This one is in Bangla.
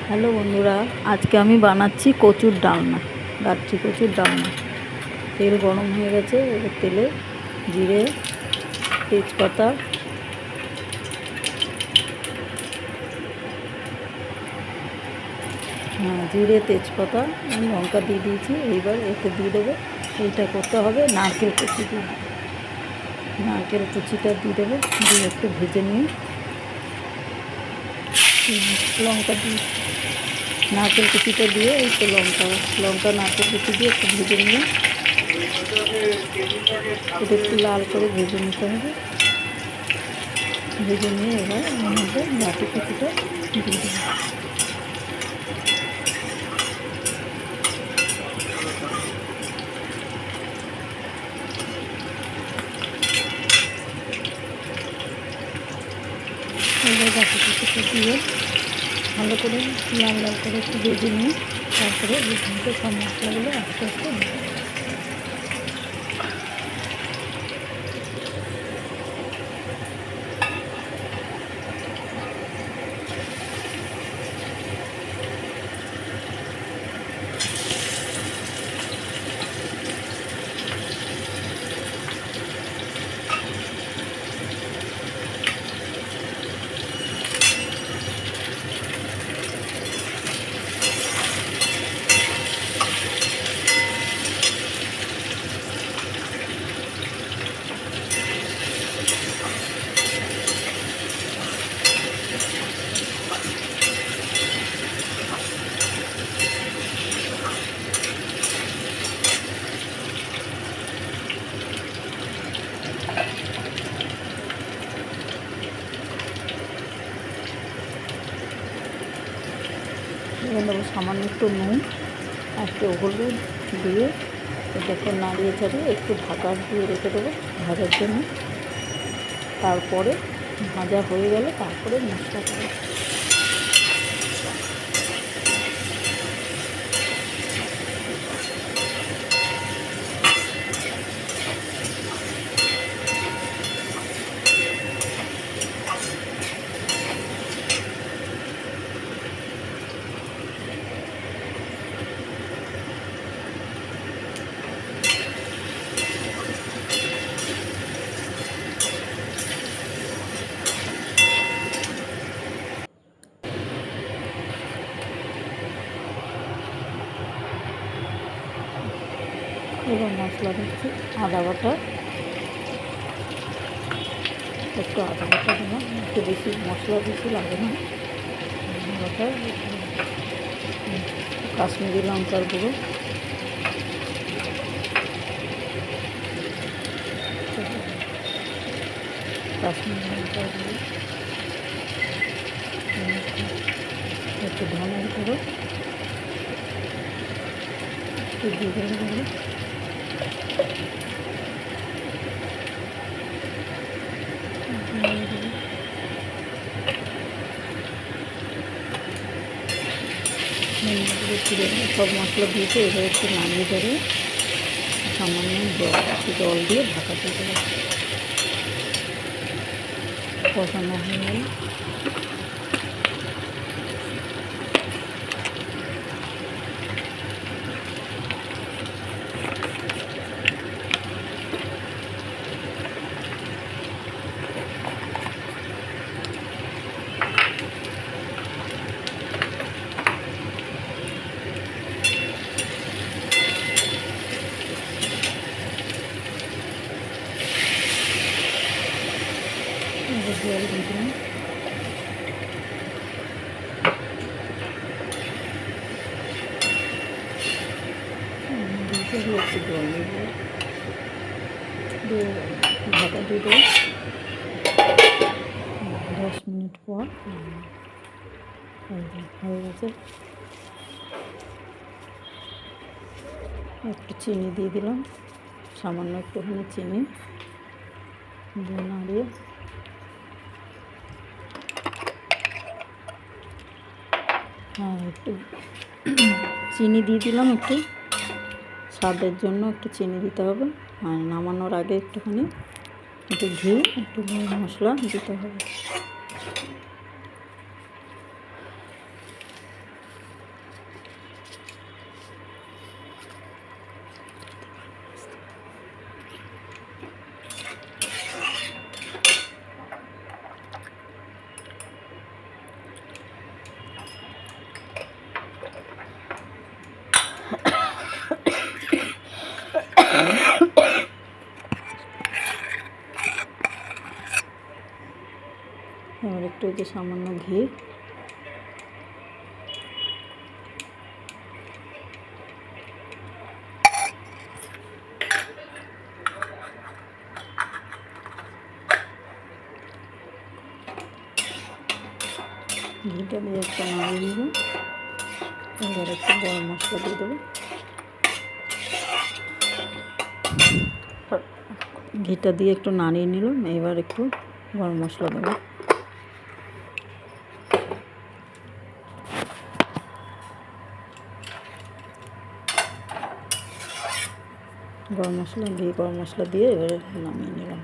হ্যালো বন্ধুরা, আজকে আমি বানাচ্ছি কচুর ডালনা, গাঠি কচুর ডালনা। তেল গরম হয়ে গেছে, এবার তেলে জিরে, তেজপাতা, জিরে তেজপাতা লঙ্কা দিয়ে দিয়েছি। এইবার এতে দিয়ে দেবো, এইটা করতে হবে নারকেল কুচি দিয়ে, নারকেল কুচিটা দিয়ে দেবো, দিয়ে একটু ভেজে নিয়ে লঙ্কা দিয়ে নারকেল কুচিটা দিয়ে একটু লঙ্কা নারকেল কুচি দিয়ে একটু ভেজে নিয়ে এটা একটু লাল করে ভেজে নিতে হবে। ভেজে নিয়ে এবার এর মধ্যে বাটি কুচিটা দিয়ে দেবো। এবার বাটি কুচিটা দিয়ে ভালো করে লাল লাল করে একটু ভেজে নিয়ে তারপরে ভেজে সব মশলাগুলো আস্তে আস্তে দিয়ে দেবো। এবার দেবো সামান্য একটু নুন আর একটু হলুদ দিয়ে এটাকে নাড়িয়ে ছাড়িয়ে একটু ঢাকা দিয়ে রেখে দেবো ভাজার জন্য। তারপরে ভাজা হয়ে গেলে তারপরে মশলা দেবো। এবার মশলা দিচ্ছি আদা বাটা, একটু আদা বাটা দিলাম, একটু বেশি মশলা বেশি লাগে না। আদা বাটা, কাশ্মীরি লঙ্কার গুঁড়ো, কাশ্মীরি লঙ্কার গুঁড়ো, একটু ধনের গুঁড়ো, একটু জিরের গুঁড়ো, সব মশলা দিয়েছে। এবার একটু নাড়িয়ে ধরে সামান্য জল দিয়ে ঢাকা দিয়ে দেবো। কষানো হয়ে গেল। জল দিয়ে দিলাম। একটু জল দিয়ে ঢাকা দিয়ে দেবো। 10 মিনিট পর হয়ে গেছে। একটু চিনি দিয়ে দিলাম, সামান্য একটুখানি চিনি দিয়ে নাড়িয়ে একটু চিনি দিয়ে দিলাম, একটু স্বাদের জন্য একটু চিনি দিতে হবে। আর নামানোর আগে একটুখানি একটু ঘি, একটু মশলা দিতে হবে। যে সামান্য ঘি, ঘিটা দিয়ে একটু নাড়িয়ে নেব। এবার একটু গরম মশলা দিয়ে দেবো। ঘিটা দিয়ে একটু নাড়িয়ে নিলাম, এবার একটু গরম মশলা দেবো। গরম মশলা দিয়ে এবারে নামিয়ে নিলাম।